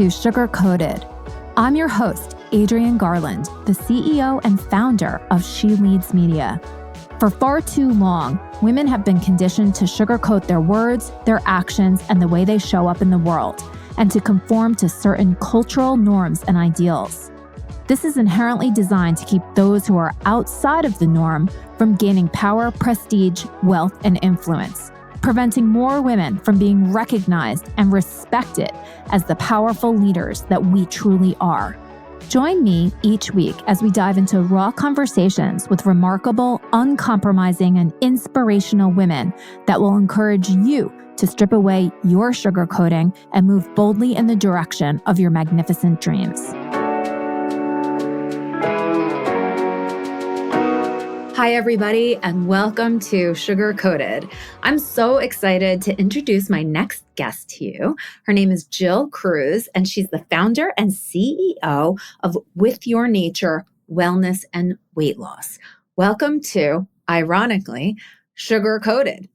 to Sugar Coated. I'm your host, Adrienne Garland, the CEO and founder of She Leads Media. For far too long, women have been conditioned to sugarcoat their words, their actions, and the way they show up in the world, and to conform to certain cultural norms and ideals. This is inherently designed to keep those who are outside of the norm from gaining power, prestige, wealth, and influence, preventing more women from being recognized and respected as the powerful leaders that we truly are. Join me each week as we dive into raw conversations with remarkable, uncompromising, and inspirational women that will encourage you to strip away your sugarcoating and move boldly in the direction of your magnificent dreams. Hi, everybody, and welcome to Sugar Coated. I'm so excited to introduce my next guest to you. Her name is Jill Cruz, and she's the founder and CEO of With Your Nature Wellness and Weight Loss. Welcome to, ironically, Sugar Coated.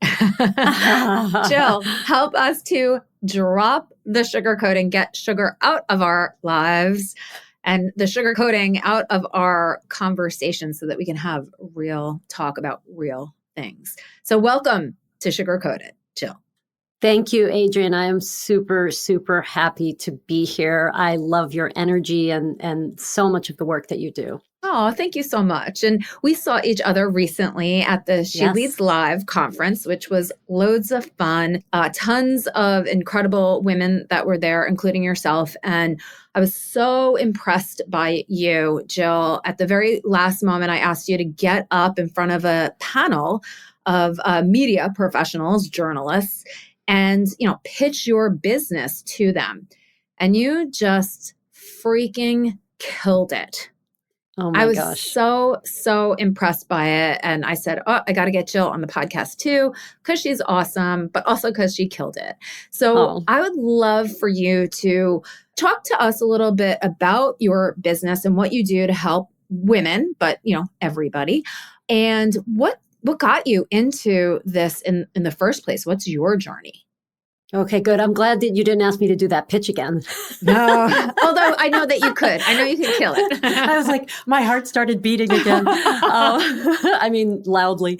Jill, help us to drop the sugar coating, get sugar out of our lives and the sugar coating out of our conversation so that we can have real talk about real things. So welcome to Sugar Coated, Jill. Thank you, Adrienne. I am super, super happy to be here. I love your energy and so much of the work that you do. Oh, thank you so much. And we saw each other recently at the She Leads Live conference, which was loads of fun. Tons of incredible women that were there, including yourself. And I was so impressed by you, Jill. At the very last moment, I asked you to get up in front of a panel of media professionals, journalists, and pitch your business to them. And you just freaking killed it. Oh my gosh. I was so impressed by it. And I said, I got to get Jill on the podcast too, because she's awesome, but also because she killed it. So I would love for you to talk to us a little bit about your business and what you do to help women, but everybody. And what got you into this in the first place? What's your journey? Okay, good. I'm glad that you didn't ask me to do that pitch again. No, although I know that you could. I know you could kill it. I was like, my heart started beating again. Loudly.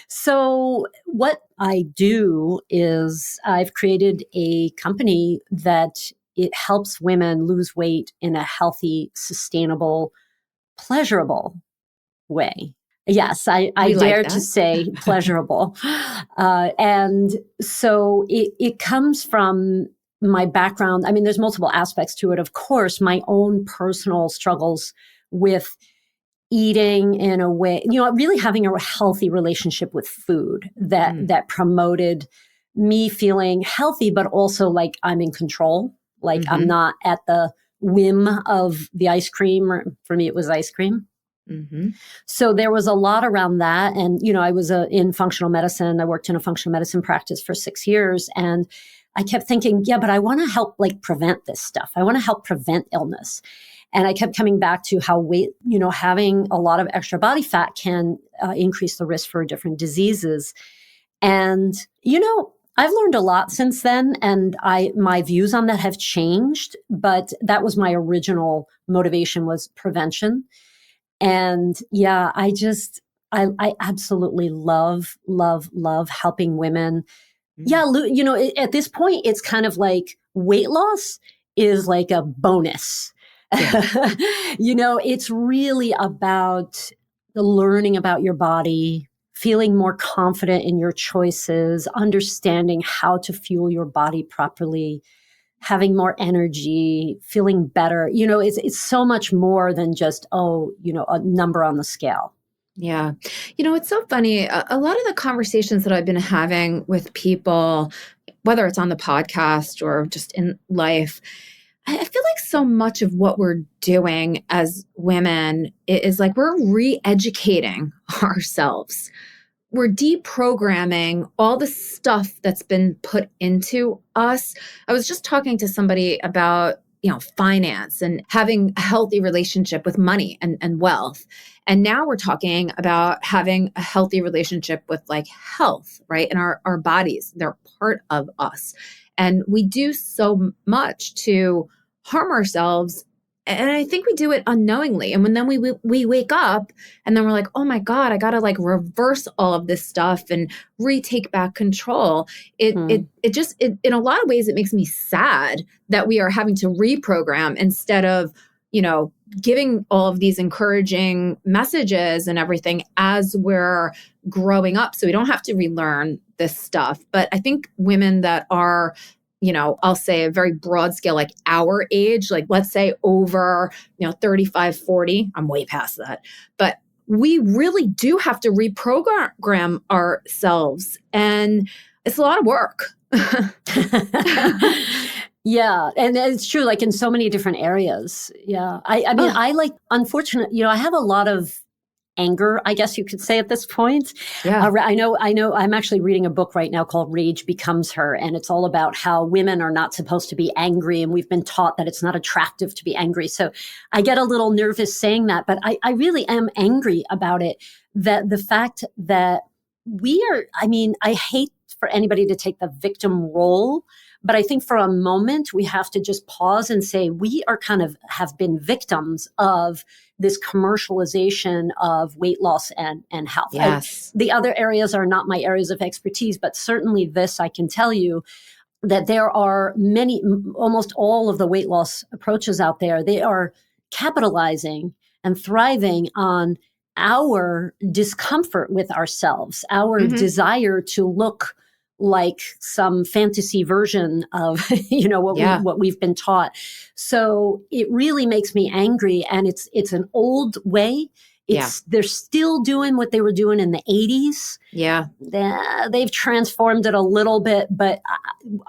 So what I do is I've created a company that it helps women lose weight in a healthy, sustainable, pleasurable way. Yes, I dare to say pleasurable. And so it comes from my background. I mean, there's multiple aspects to it. Of course, my own personal struggles with eating in a way, really having a healthy relationship with food that promoted me feeling healthy, but also like I'm in control. Like I'm not at the whim of the ice cream. Or for me, it was ice cream. Mm-hmm. So there was a lot around that. And, I was in functional medicine. I worked in a functional medicine practice for 6 years. And I kept thinking, but I want to help prevent this stuff. I want to help prevent illness. And I kept coming back to how weight, having a lot of extra body fat can increase the risk for different diseases. And, I've learned a lot since then, and my views on that have changed. But that was my original motivation, was prevention. And I absolutely love helping women. Mm-hmm. At this point, it's kind of like weight loss is like a bonus. Yeah. It's really about the learning about your body, feeling more confident in your choices, understanding how to fuel your body properly, having more energy, feeling better. It's so much more than just, a number on the scale. Yeah. It's so funny. A lot of the conversations that I've been having with people, whether it's on the podcast or just in life, I feel like so much of what we're doing as women is like we're re-educating ourselves. We're deprogramming all the stuff that's been put into us. I was just talking to somebody about, finance and having a healthy relationship with money and wealth. And now we're talking about having a healthy relationship with health, right? And our bodies, they're part of us. And we do so much to harm ourselves. And I think we do it unknowingly. And when then we wake up and then we're like, oh my God, I got to like reverse all of this stuff and retake back control. It just, in a lot of ways, it makes me sad that we are having to reprogram instead of, giving all of these encouraging messages and everything as we're growing up. So we don't have to relearn this stuff. But I think women that are, I'll say a very broad scale, like our age, like let's say over, 35, 40, I'm way past that. But we really do have to reprogram ourselves. And it's a lot of work. Yeah. And it's true, like in so many different areas. Yeah. I mean, I like, unfortunate, I have a lot of anger, I guess you could say at this point. Yeah. I know. I'm actually reading a book right now called Rage Becomes Her. And it's all about how women are not supposed to be angry. And we've been taught that it's not attractive to be angry. So I get a little nervous saying that, but I really am angry about it. That the fact that I hate for anybody to take the victim role. But I think for a moment, we have to just pause and say, we are have been victims of this commercialization of weight loss and health. Yes. The other areas are not my areas of expertise, but certainly this, I can tell you that there are almost all of the weight loss approaches out there. They are capitalizing and thriving on our discomfort with ourselves, our desire to look like some fantasy version of, what we've been taught. So it really makes me angry. And it's an old way. They're still doing what they were doing in the 80s. Yeah. They've transformed it a little bit, but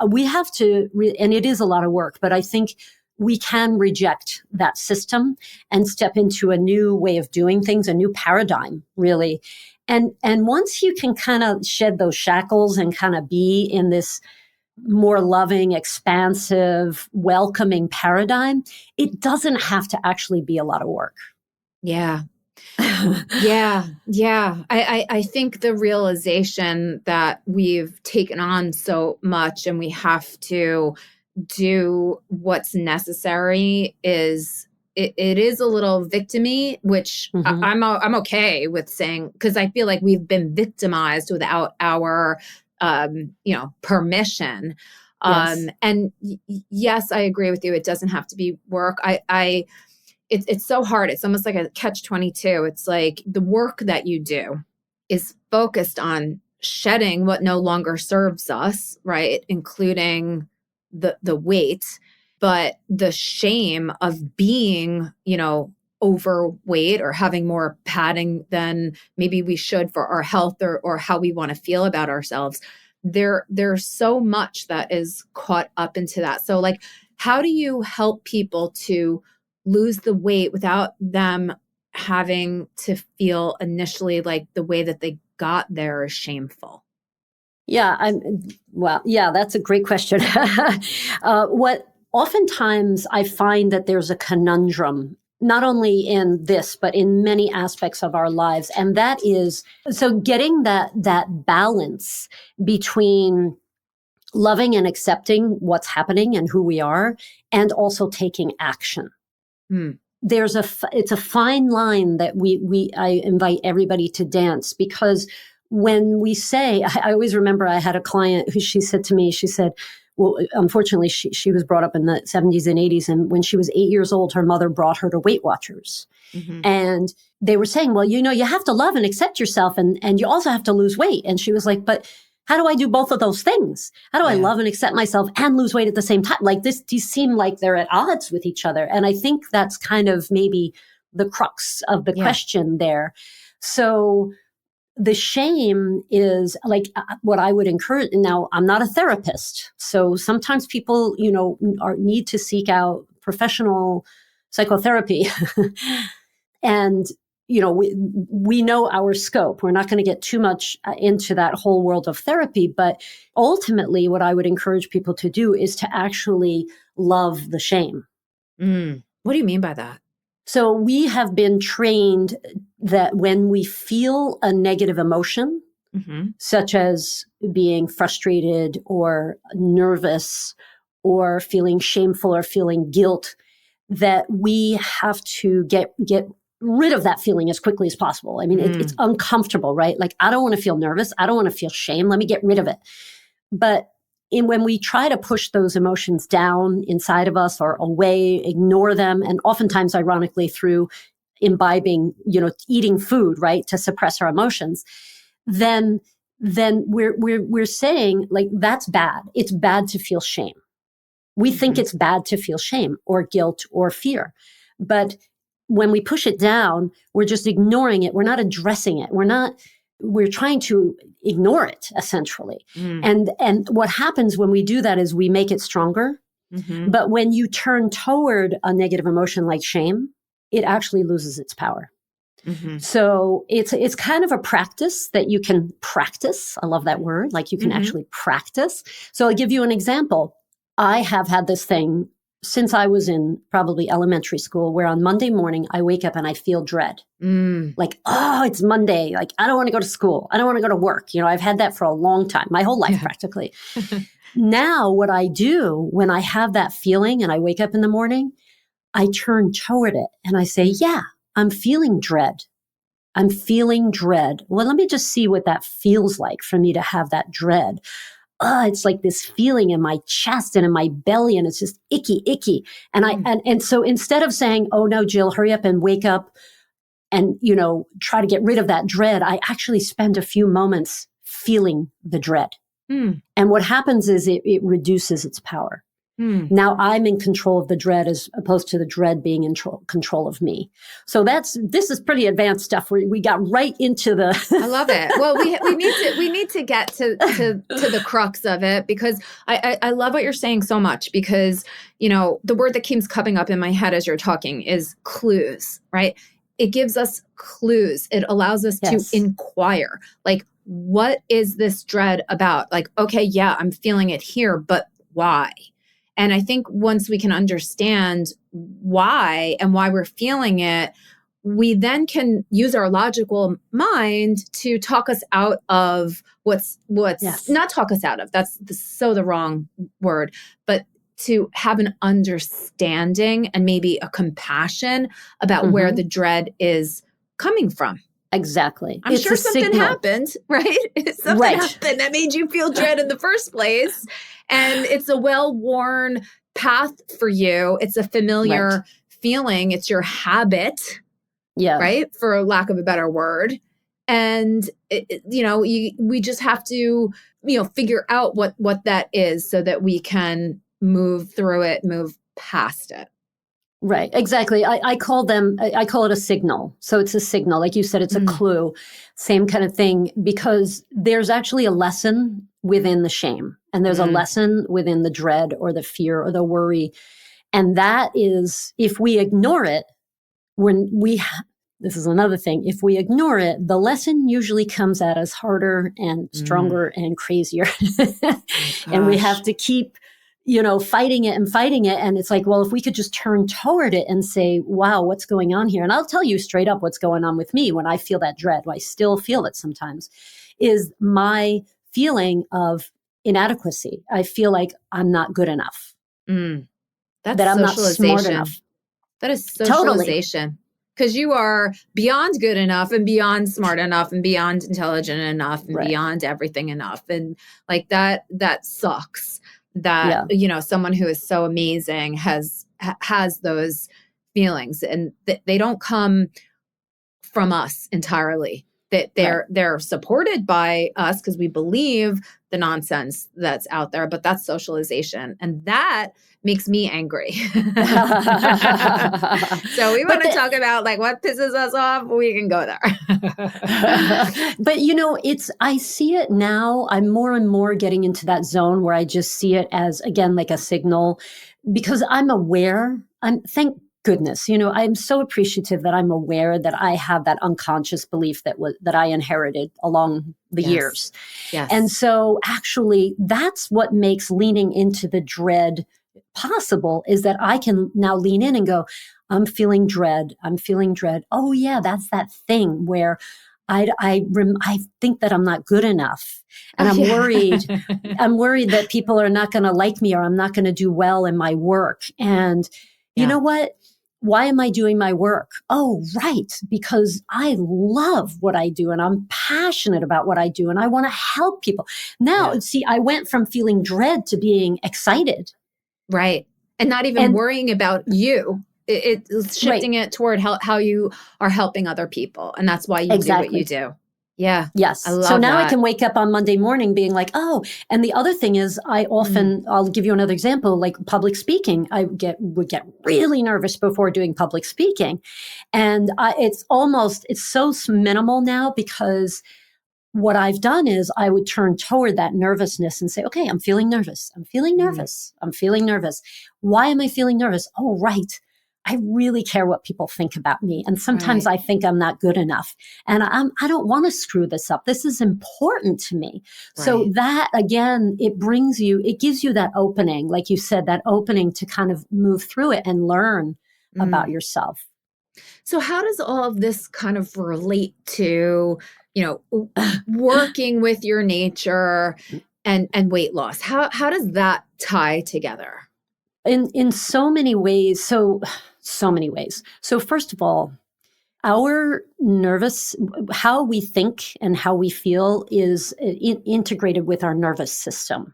we have to, and it is a lot of work, but I think we can reject that system and step into a new way of doing things, a new paradigm, really. And once you can kind of shed those shackles and kind of be in this more loving, expansive, welcoming paradigm, it doesn't have to actually be a lot of work. Yeah. Yeah. I think the realization that we've taken on so much and we have to do what's necessary is it is a little victim-y, which I'm okay with saying, because I feel like we've been victimized without our permission. Yes. And yes, I agree with you. It doesn't have to be work. It's so hard. It's almost like a catch-22. It's like the work that you do is focused on shedding what no longer serves us, right? Including the weight, but the shame of being, overweight or having more padding than maybe we should for our health or how we want to feel about ourselves. There's so much that is caught up into that. So like, how do you help people to lose the weight without them having to feel initially like the way that they got there is shameful? Yeah, that's a great question. What oftentimes I find that there's a conundrum, not only in this, but in many aspects of our lives. And that is, so getting that balance between loving and accepting what's happening and who we are, and also taking action. It's a fine line that I invite everybody to dance, because when we say, I always remember I had a client who she said, well, unfortunately, she was brought up in the 70s and 80s. And when she was 8 years old, her mother brought her to Weight Watchers. And they were saying, well, you have to love and accept yourself, and you also have to lose weight. And she was like, but how do I do both of those things? How do I love and accept myself and lose weight at the same time? Like these seem like they're at odds with each other. And I think that's kind of maybe the crux of the question there. So the shame is like what I would encourage. Now, I'm not a therapist, so sometimes people, need to seek out professional psychotherapy. And, we know our scope. We're not going to get too much into that whole world of therapy. But ultimately, what I would encourage people to do is to actually love the shame. What do you mean by that? So we have been trained that when we feel a negative emotion, such as being frustrated or nervous or feeling shameful or feeling guilt, that we have to get rid of that feeling as quickly as possible. I mean, it's uncomfortable, right? Like, I don't want to feel nervous. I don't want to feel shame. Let me get rid of it. But when we try to push those emotions down inside of us or away, ignore them, and oftentimes, ironically, through imbibing, eating food, right, to suppress our emotions, then we're saying, like, that's bad. It's bad to feel shame. We think it's bad to feel shame or guilt or fear. But when we push it down, we're just ignoring it. We're not addressing it. We're trying to ignore it, essentially. And what happens when we do that is we make it stronger. But when you turn toward a negative emotion like shame, it actually loses its power. So it's kind of a practice that you can practice. I love that word. Like, you can actually practice. So I'll give you an example. I have had this thing since I was in probably elementary school, where on Monday morning, I wake up and I feel dread. Like, oh, it's Monday. Like, I don't want to go to school. I don't want to go to work. I've had that for a long time, my whole life practically. Now, what I do when I have that feeling and I wake up in the morning, I turn toward it and I say, yeah, I'm feeling dread. I'm feeling dread. Well, let me just see what that feels like for me to have that dread. It's like this feeling in my chest and in my belly, and it's just icky. And so instead of saying, oh no, Jill, hurry up and wake up and, try to get rid of that dread, I actually spend a few moments feeling the dread. And what happens is it reduces its power. Now I'm in control of the dread as opposed to the dread being in control of me. So this is pretty advanced stuff. We got right into the. I love it. Well, we need to get to the crux of it, because I love what you're saying so much, because, the word that keeps coming up in my head as you're talking is clues, right? It gives us clues. It allows us to inquire, like, what is this dread about? Like, okay, yeah, I'm feeling it here, but why? And I think once we can understand why and why we're feeling it, we then can use our logical mind to talk us out of what's not talk us out of. That's so the wrong word, but to have an understanding and maybe a compassion about where the dread is coming from. Exactly. I'm sure something happened, right? Something happened that made you feel dread in the first place. And it's a well-worn path for you. It's a familiar feeling. It's your habit, right? For lack of a better word. And, we just have to, figure out what that is so that we can move through it, move past it. Right. Exactly. I call it a signal. So it's a signal. Like you said, it's a clue, same kind of thing, because there's actually a lesson within the shame, and there's a lesson within the dread or the fear or the worry. And that is, if we ignore it, this is another thing. If we ignore it, the lesson usually comes at us harder and stronger and crazier. And we have to keep fighting it. And it's like, well, if we could just turn toward it and say, wow, what's going on here? And I'll tell you straight up what's going on with me when I feel that dread. I still feel it sometimes, is my feeling of inadequacy. I feel like I'm not good enough. That's that I'm not smart enough. That is socialization. Because you are beyond good enough and beyond smart enough and beyond intelligent enough and beyond everything enough. And like that sucks. That, someone who is so amazing has those feelings, and they don't come from us entirely. That they're supported by us because we believe the nonsense that's out there, but that's socialization. And that makes me angry. So we want to talk about like what pisses us off. We can go there. But I see it now. I'm more and more getting into that zone where I just see it as, again, like a signal, because I'm aware. Thank goodness, I'm so appreciative that I'm aware that I have that unconscious belief that I inherited along the years. Yes. And so actually that's what makes leaning into the dread possible, is that I can now lean in and go, I'm feeling dread. Oh yeah, that's that thing where I think that I'm not good enough. And I'm worried that people are not going to like me or I'm not going to do well in my work. And you know what? Why am I doing my work? Oh, right. Because I love what I do and I'm passionate about what I do and I want to help people. Now, see, I went from feeling dread to being excited. Right. And not even worrying about you. It's shifting it toward how you are helping other people. And that's why you do what you do. Yeah. Yes. So now I can wake up on Monday morning being like, oh, and the other thing is I'll give you another example, like public speaking. I would get really nervous before doing public speaking. And it's so minimal now because what I've done is I would turn toward that nervousness and say, okay, I'm feeling nervous. I'm feeling nervous. I'm feeling nervous. Why am I feeling nervous? Oh, right. I really care what people think about me. And sometimes I think I'm not good enough. And I don't want to screw this up. This is important to me. Right. So that, again, it gives you that opening, like you said, that opening to kind of move through it and learn about yourself. So how does all of this kind of relate to, working with your nature and weight loss? How does that tie together? In so many ways. So many ways. So first of all, how we think and how we feel is integrated with our nervous system.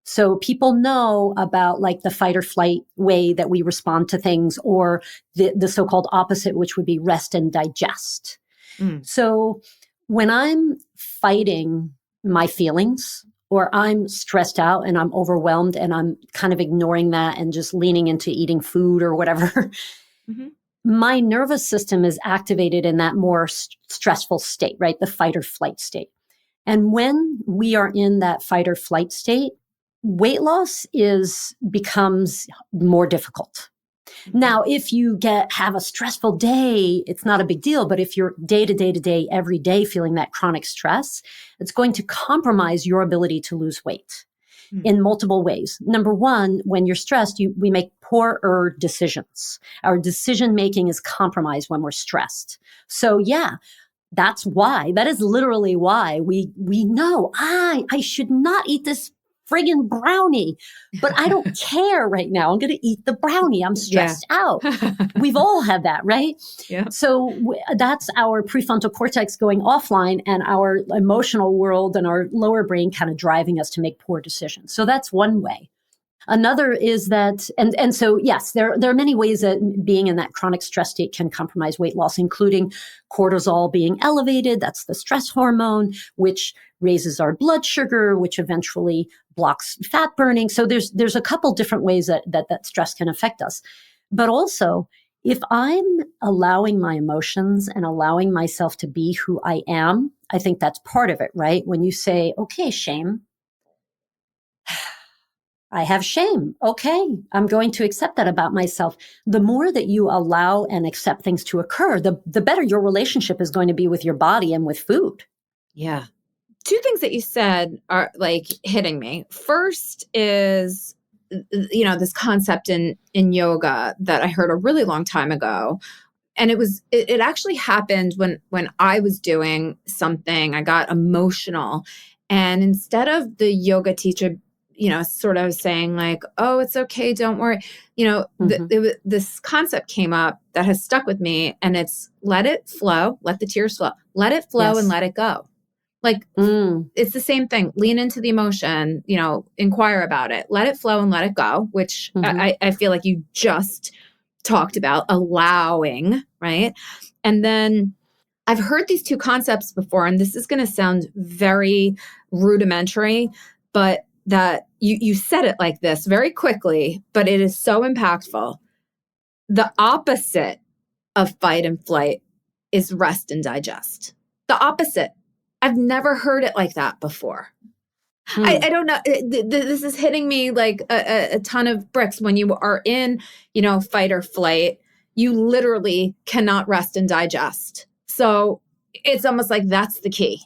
So people know about like the fight or flight way that we respond to things, or the so-called opposite, which would be rest and digest. So when I'm fighting my feelings, or I'm stressed out and I'm overwhelmed and I'm kind of ignoring that and just leaning into eating food or whatever, my nervous system is activated in that more stressful state, right? The fight or flight state. And when we are in that fight or flight state, weight loss becomes more difficult. Now, if you have a stressful day, it's not a big deal. But if you're day to day, every day feeling that chronic stress, it's going to compromise your ability to lose weight in multiple ways. Number one, when you're stressed, we make poorer decisions. Our decision making is compromised when we're stressed. So that is literally why we know I should not eat this friggin' brownie, but I don't care right now. I'm going to eat the brownie. I'm stressed out. We've all had that, right? Yeah. So that's our prefrontal cortex going offline and our emotional world and our lower brain kind of driving us to make poor decisions. So that's one way. Another is that, and so yes, there are many ways that being in that chronic stress state can compromise weight loss, including cortisol being elevated. That's the stress hormone, which raises our blood sugar, which eventually blocks fat burning. So there's a couple different ways that stress can affect us. But also, if I'm allowing my emotions and allowing myself to be who I am, I think that's part of it, right? When you say, okay, shame, I have shame. Okay, I'm going to accept that about myself. The more that you allow and accept things to occur, the better your relationship is going to be with your body and with food. Yeah. Two things that you said are like hitting me. First is, this concept in yoga that I heard a really long time ago. And it actually happened when I was doing something, I got emotional. And instead of the yoga teacher, sort of saying like, oh, it's okay, don't worry. This concept came up that has stuck with me, and it's let it flow, let the tears flow, let it flow and let it go. Like it's the same thing. Lean into the emotion, inquire about it, let it flow and let it go, which I feel like you just talked about, allowing, right? And then I've heard these two concepts before, and this is going to sound very rudimentary, but that you said it like this very quickly, but it is so impactful. The opposite of fight and flight is rest and digest. The opposite. I've never heard it like that before. I don't know. This is hitting me like a ton of bricks. When you are in, fight or flight, you literally cannot rest and digest. So it's almost like that's the key.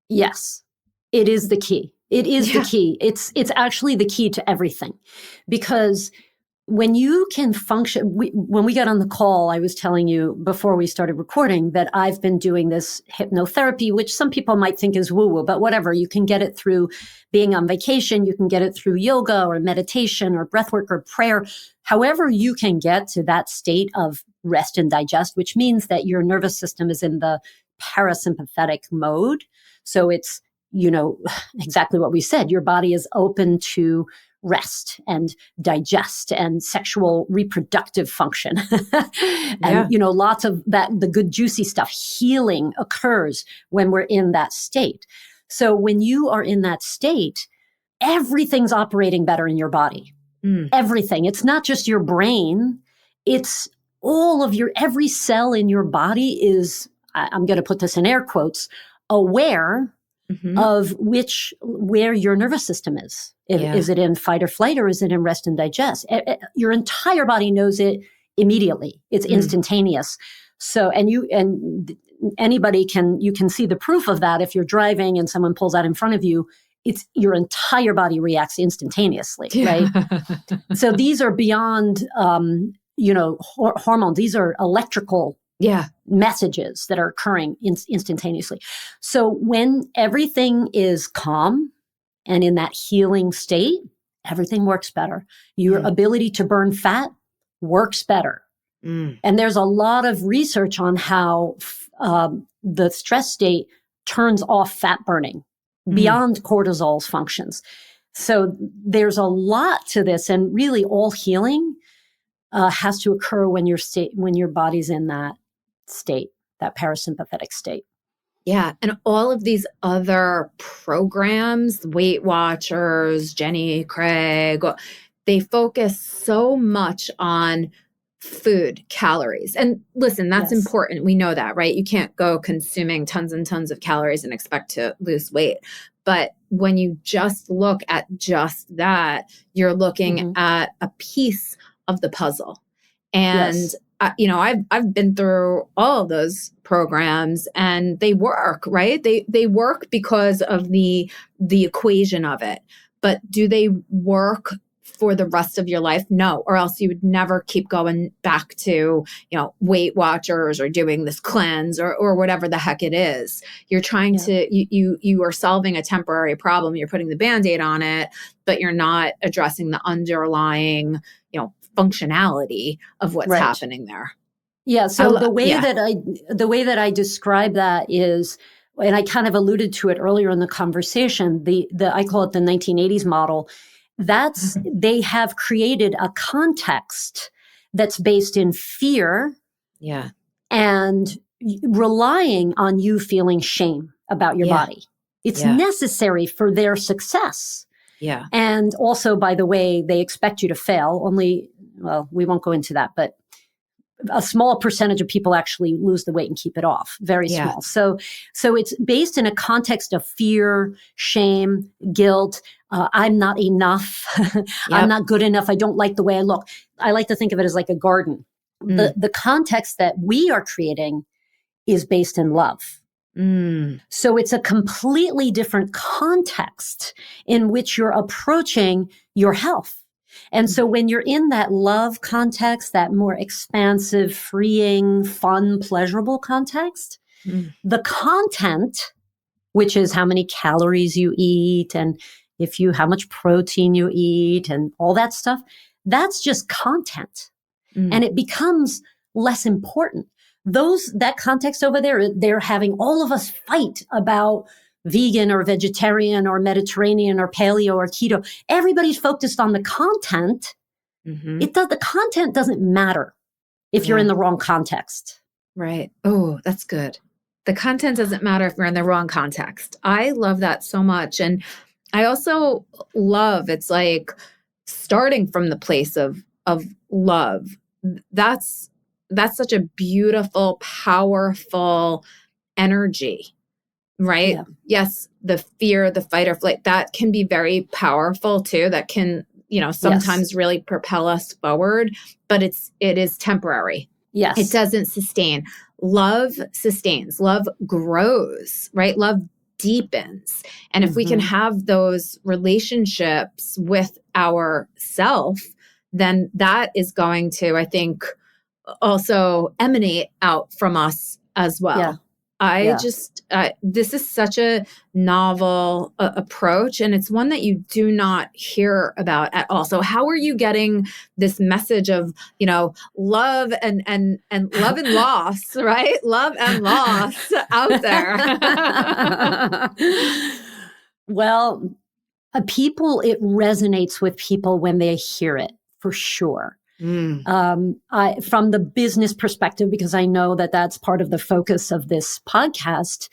Yes, it is the key. It is the key. It's actually the key to everything, because when you can function, when we got on the call, I was telling you before we started recording that I've been doing this hypnotherapy, which some people might think is woo-woo, but whatever. You can get it through being on vacation. You can get it through yoga or meditation or breathwork or prayer. However you can get to that state of rest and digest, which means that your nervous system is in the parasympathetic mode. So it's, exactly what we said. Your body is open to rest and digest and sexual reproductive function. And, lots of that, the good juicy stuff, healing occurs when we're in that state. So when you are in that state, everything's operating better in your body. Everything. It's not just your brain. It's all of every cell in your body is, I'm going to put this in air quotes, aware of where your nervous system is. Is it in fight or flight, or is it in rest and digest? Your entire body knows it immediately. It's instantaneous. So, and anybody you can see the proof of that. If you're driving and someone pulls out in front of you, it's your entire body reacts instantaneously, right? So these are beyond, hormones. These are electrical messages that are occurring instantaneously. So when everything is calm and in that healing state, everything works better. Your ability to burn fat works better. And there's a lot of research on how the stress state turns off fat burning beyond cortisol's functions. So there's a lot to this, and really all healing has to occur when your body's in that state, that parasympathetic state. Yeah. And all of these other programs, Weight Watchers, Jenny Craig, they focus so much on food, calories. And listen, that's important. We know that, right? You can't go consuming tons and tons of calories and expect to lose weight. But when you just look at just that, you're looking at a piece of the puzzle. And I've been through all of those programs, and they work, right? They work because of the equation of it. But do they work for the rest of your life? No, or else you would never keep going back to, Weight Watchers or doing this cleanse or whatever the heck it is. You're trying to, you are solving a temporary problem. You're putting the Band-Aid on it, but you're not addressing the underlying, functionality of what's happening there. Yeah. So the way that I describe that is, and I kind of alluded to it earlier in the conversation, I call it the 1980s model. That's, they have created a context that's based in fear. Yeah. And relying on you feeling shame about your body. It's necessary for their success. Yeah. And also, by the way, they expect you to fail. We won't go into that, but a small percentage of people actually lose the weight and keep it off. Very small. So it's based in a context of fear, shame, guilt. I'm not enough. I'm not good enough. I don't like the way I look. I like to think of it as like a garden. The context that we are creating is based in love. So it's a completely different context in which you're approaching your health. And so when you're in that love context, that more expansive, freeing, fun, pleasurable context, the content, which is how many calories you eat and how much protein you eat and all that stuff, that's just content. And it becomes less important. That context over there, they're having all of us fight about vegan or vegetarian or Mediterranean or paleo or keto. Everybody's focused on the content. The content doesn't matter if you're in the wrong context. Right. Oh, that's good. The content doesn't matter if you're in the wrong context. I love that so much. And I also love, it's like starting from the place of love. That's such a beautiful, powerful energy. Right? Yeah. Yes, the fear, the fight or flight, that can be very powerful too. That can, sometimes really propel us forward, but it is temporary. Yes. It doesn't sustain. Love sustains. Love grows, right? Love deepens. And if we can have those relationships with ourself, then that is going to, I think, also emanate out from us as well. Yeah. This is such a novel approach, and it's one that you do not hear about at all. So how are you getting this message of, love and love and loss, right? Love and loss out there. Well, it resonates with people when they hear it, for sure. From the business perspective, because I know that that's part of the focus of this podcast,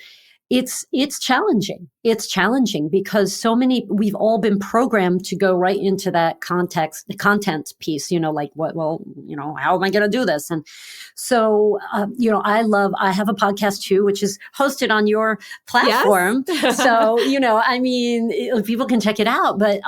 it's challenging. It's challenging because we've all been programmed to go right into that the content piece, how am I going to do this? And so, I have a podcast too, which is hosted on your platform. Yes. So, people can check it out, but,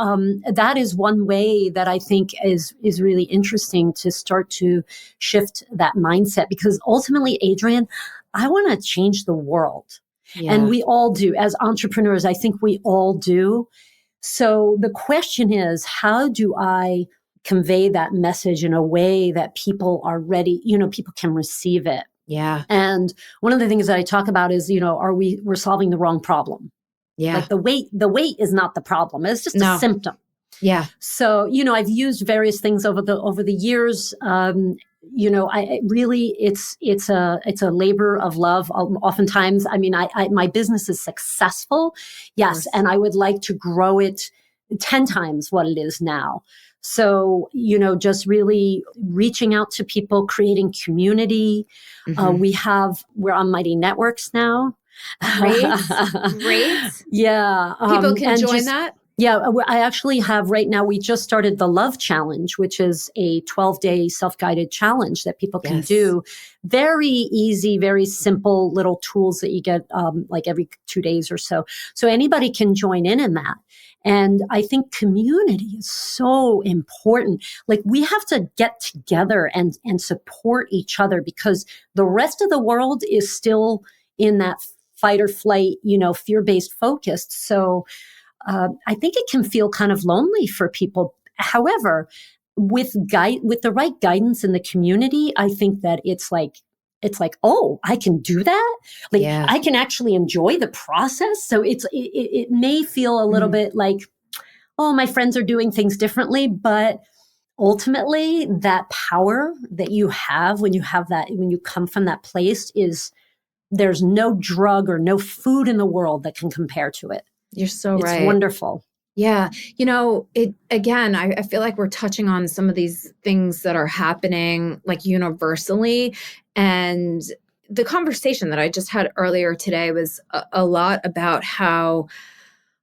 that is one way that I think is really interesting to start to shift that mindset, because ultimately, Adrienne, I want to change the world. Yeah. And we all do. As entrepreneurs, I think we all do. So the question is, how do I convey that message in a way that people are ready, people can receive it? Yeah. And one of the things that I talk about is, we're solving the wrong problem. Yeah. Like the weight is not the problem. It's just a symptom. Yeah. So, I've used various things over the years. It's a labor of love. Oftentimes, my business is successful. Yes. And I would like to grow it 10 times what it is now. So, just really reaching out to people, creating community. Mm-hmm. We're on Mighty Networks now. Great. Yeah. People can join that. Yeah, I actually have right now, we just started the Love Challenge, which is a 12-day self-guided challenge that people can do. Very easy, very simple little tools that you get like every 2 days or so. So anybody can join in that. And I think community is so important. Like we have to get together and support each other, because the rest of the world is still in that fight or flight, fear-based focused. So I think it can feel kind of lonely for people. However, with the right guidance in the community, I think that it's like, oh, I can do that. Like I can actually enjoy the process. So it may feel a little bit like, oh, my friends are doing things differently, but ultimately that power that you have when you come from that place there's no drug or no food in the world that can compare to it. You're so right. It's wonderful. Yeah. I feel like we're touching on some of these things that are happening like universally. And the conversation that I just had earlier today was a lot about how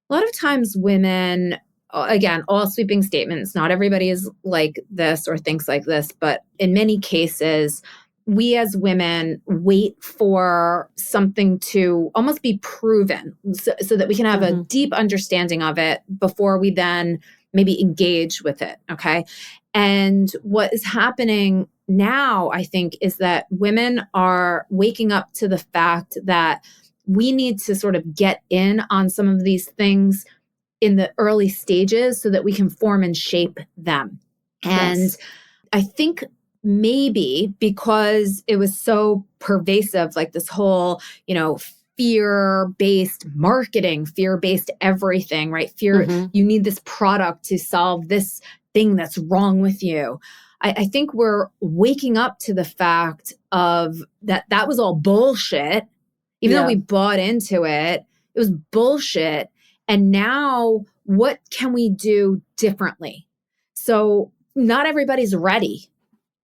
a lot of times women, again, all sweeping statements, not everybody is like this or thinks like this, but in many cases, we as women wait for something to almost be proven so that we can have a deep understanding of it before we then maybe engage with it. Okay. And what is happening now, I think, is that women are waking up to the fact that we need to sort of get in on some of these things in the early stages so that we can form and shape them. And I think maybe because it was so pervasive, like this whole, fear-based marketing, fear-based everything, right? Fear, you need this product to solve this thing that's wrong with you. I think we're waking up to the fact of that was all bullshit. Even though we bought into it, it was bullshit. And now what can we do differently? So not everybody's ready.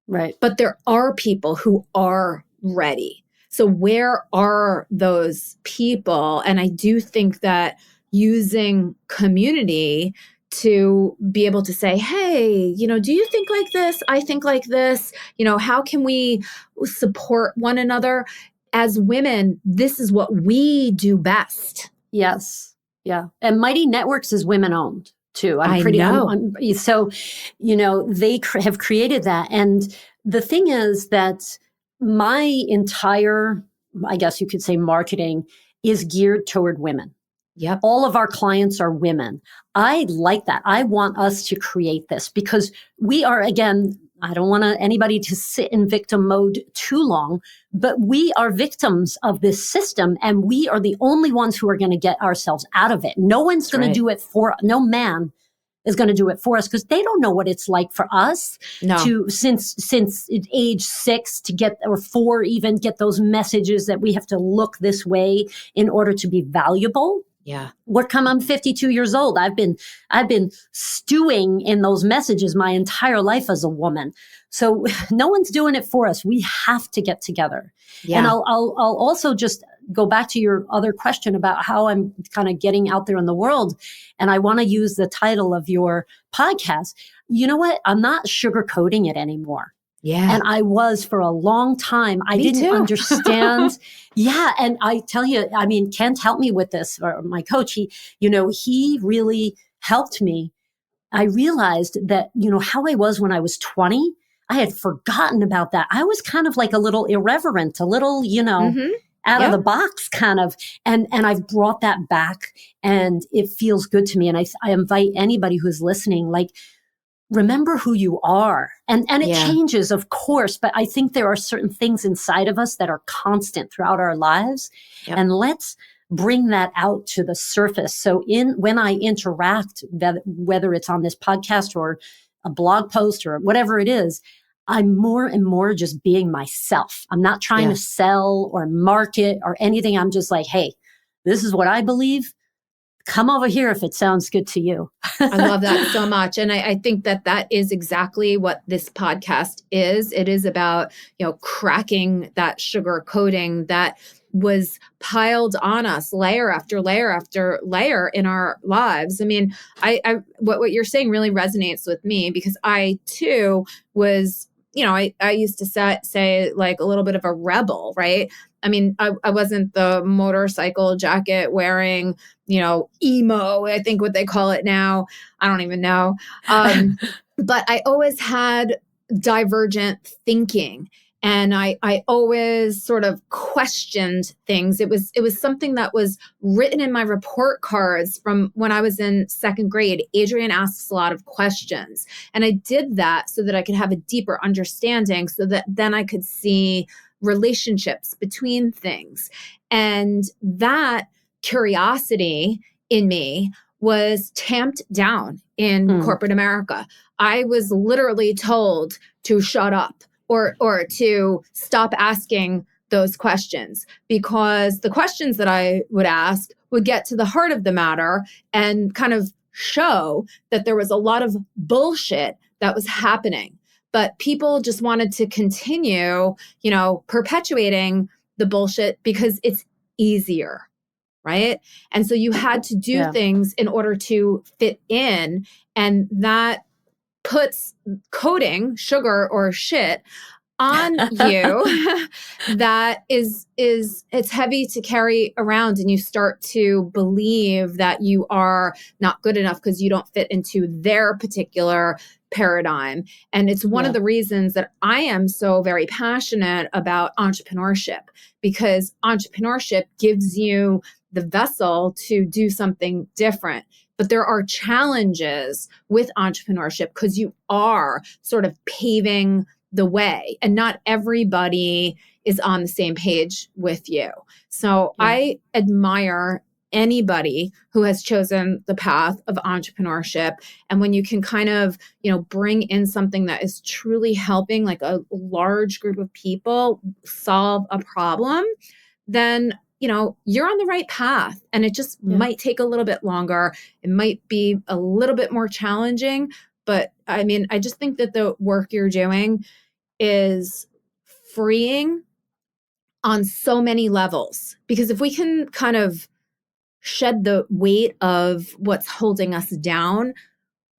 Right. But there are people who are ready. So where are those people? And I do think that using community to be able to say, hey, do you think like this? I think like this. How can we support one another? As women, this is what we do best. Yes. Yeah. And Mighty Networks is women owned too. I know. So, they have created that. And the thing is that my entire, I guess you could say, marketing is geared toward women. Yep. All of our clients are women. I like that. I want us to create this because we are, again, I don't want anybody to sit in victim mode too long, but we are victims of this system and we are the only ones who are going to get ourselves out of it. No one's going to do it no man is going to do it for us because they don't know what it's like for us to, since age 6 to get, or 4 even, get those messages that we have to look this way in order to be valuable. Yeah. What come I'm 52 years old. I've been stewing in those messages my entire life as a woman. So no one's doing it for us. We have to get together. Yeah. And I'll also just go back to your other question about how I'm kind of getting out there in the world. And I want to use the title of your podcast. You know what? I'm not sugarcoating it anymore. Yeah. And I was for a long time. I didn't understand. Yeah. And I tell you, I mean, Kent helped me with this, or my coach, he really helped me. I realized that, how I was when I was 20, I had forgotten about that. I was kind of like a little irreverent, a little, out of the box kind of. And I've brought that back and it feels good to me. And I invite anybody who's listening, like, remember who you are. And it changes, of course, but I think there are certain things inside of us that are constant throughout our lives. Yep. And let's bring that out to the surface. So when I interact, whether it's on this podcast or a blog post or whatever it is, I'm more and more just being myself. I'm not trying to sell or market or anything. I'm just like, hey, this is what I believe. Come over here if it sounds good to you. I love that so much. And I think that is exactly what this podcast is. It is about, cracking that sugar coating that was piled on us layer after layer after layer in our lives. I mean, what you're saying really resonates with me because I too was, I used to say like a little bit of a rebel, right? I mean, I wasn't the motorcycle jacket wearing, emo, I think what they call it now. I don't even know. But I always had divergent thinking. And I always sort of questioned things. It was something that was written in my report cards from when I was in 2nd grade. Adrienne asks a lot of questions. And I did that so that I could have a deeper understanding so that then I could see relationships between things. And that curiosity in me was tamped down in corporate America. I was literally told to shut up or to stop asking those questions because the questions that I would ask would get to the heart of the matter and kind of show that there was a lot of bullshit that was happening. But people just wanted to continue, perpetuating the bullshit because it's easier, right? And so you had to do things in order to fit in. And that puts coating, sugar or shit, on you that it's heavy to carry around, and you start to believe that you are not good enough because you don't fit into their particular paradigm. And it's one of the reasons that I am so very passionate about entrepreneurship, because entrepreneurship gives you the vessel to do something different. But there are challenges with entrepreneurship because you are sort of paving the way, and not everybody is on the same page with you. So I admire anybody who has chosen the path of entrepreneurship. And when you can kind of, bring in something that is truly helping like a large group of people solve a problem, then you're on the right path. And it just might take a little bit longer. It might be a little bit more challenging. But I mean, I just think that the work you're doing is freeing on so many levels. Because if we can kind of shed the weight of what's holding us down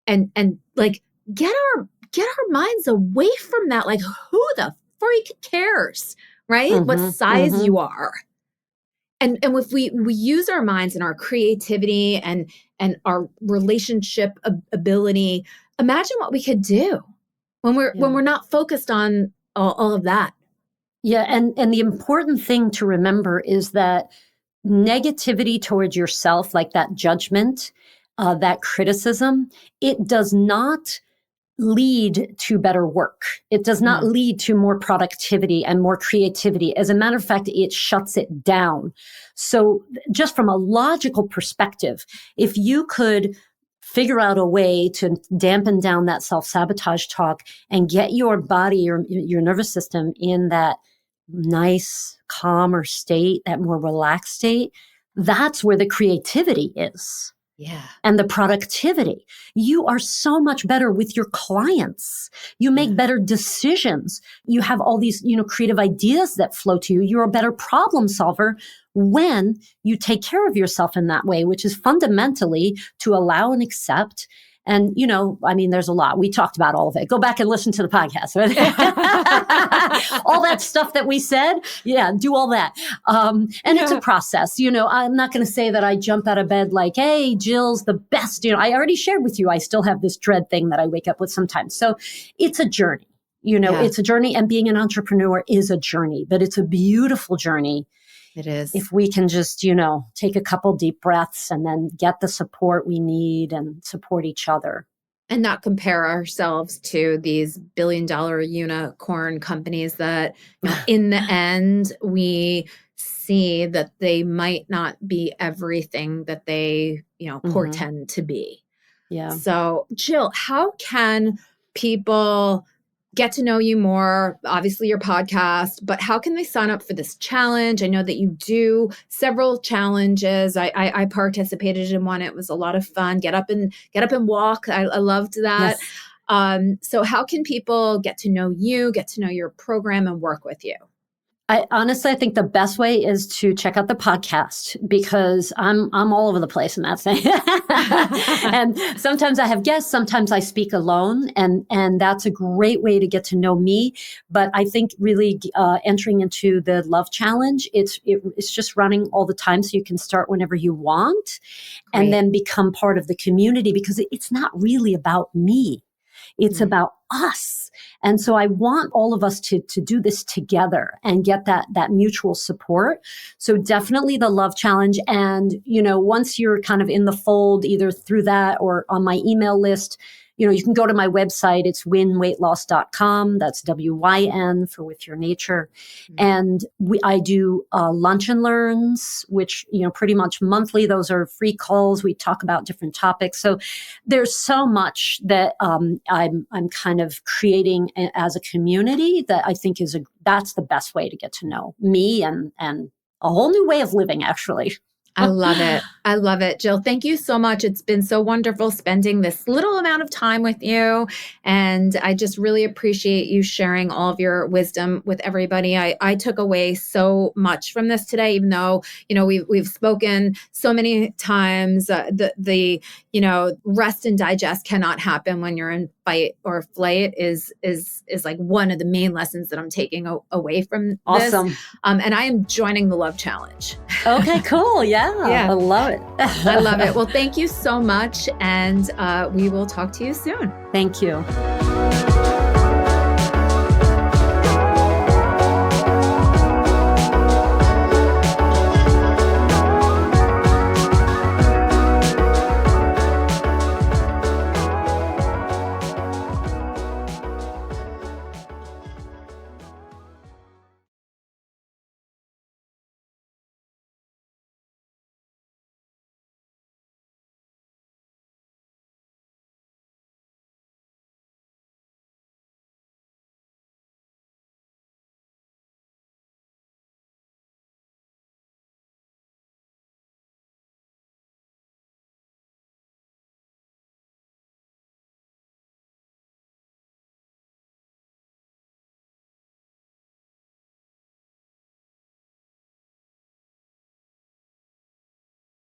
and like get our minds away from that, like who the freak cares, right? What size you are. And if we use our minds and our creativity and our relationship ability, imagine what we could do when we're not focused on all of that. Yeah, and the important thing to remember is that negativity towards yourself, like that judgment, that criticism, it does not lead to better work. It does not lead to more productivity and more creativity. As a matter of fact, it shuts it down. So just from a logical perspective, if you could figure out a way to dampen down that self-sabotage talk and get your body, your nervous system in that nice, calmer state, that more relaxed state, that's where the creativity is. Yeah. And the productivity. You are so much better with your clients. You make better decisions. You have all these, creative ideas that flow to you. You're a better problem solver when you take care of yourself in that way, which is fundamentally to allow and accept. And, there's a lot. We talked about all of it. Go back and listen to the podcast. Right? All that stuff that we said. Yeah, do all that. It's a process. I'm not going to say that I jump out of bed like, hey, Jill's the best. I already shared with you, I still have this dread thing that I wake up with sometimes. So it's a journey. It's a journey. And being an entrepreneur is a journey, but it's a beautiful journey. It is. If we can just, take a couple deep breaths and then get the support we need and support each other. And not compare ourselves to these billion-dollar unicorn companies that, in the end, we see that they might not be everything that they, portend to be. Yeah. So, Jill, how can people get to know you more? Obviously your podcast, but how can they sign up for this challenge? I know that you do several challenges. I participated in one. It was a lot of fun. Get up and walk. I loved that. Yes. So how can people get to know you, get to know your program and work with you? I think the best way is to check out the podcast because I'm all over the place in that thing. And sometimes I have guests, sometimes I speak alone, and that's a great way to get to know me. But I think really entering into the Love Challenge, it's just running all the time, so you can start whenever you want, and then become part of the community because it's not really about me. It's about us. And so I want all of us to do this together and get that mutual support. So definitely the Love Challenge. And, once you're kind of in the fold, either through that or on my email list, you can go to my website. It's winweightloss.com. That's WYN for With Your Nature. And I do lunch and learns, which, pretty much monthly. Those are free calls. We talk about different topics. So there's so much that I'm kind of creating as a community that I think that's the best way to get to know me and a whole new way of living, actually. I love it. I love it. Jill, thank you so much. It's been so wonderful spending this little amount of time with you. And I just really appreciate you sharing all of your wisdom with everybody. I took away so much from this today, even though, we've spoken so many times. The rest and digest cannot happen when you're in fight or flight is like one of the main lessons that I'm taking away from this. Awesome. And I am joining the Love Challenge. Okay, cool. Yeah. I love it. I love it. Well, thank you so much. And we will talk to you soon. Thank you.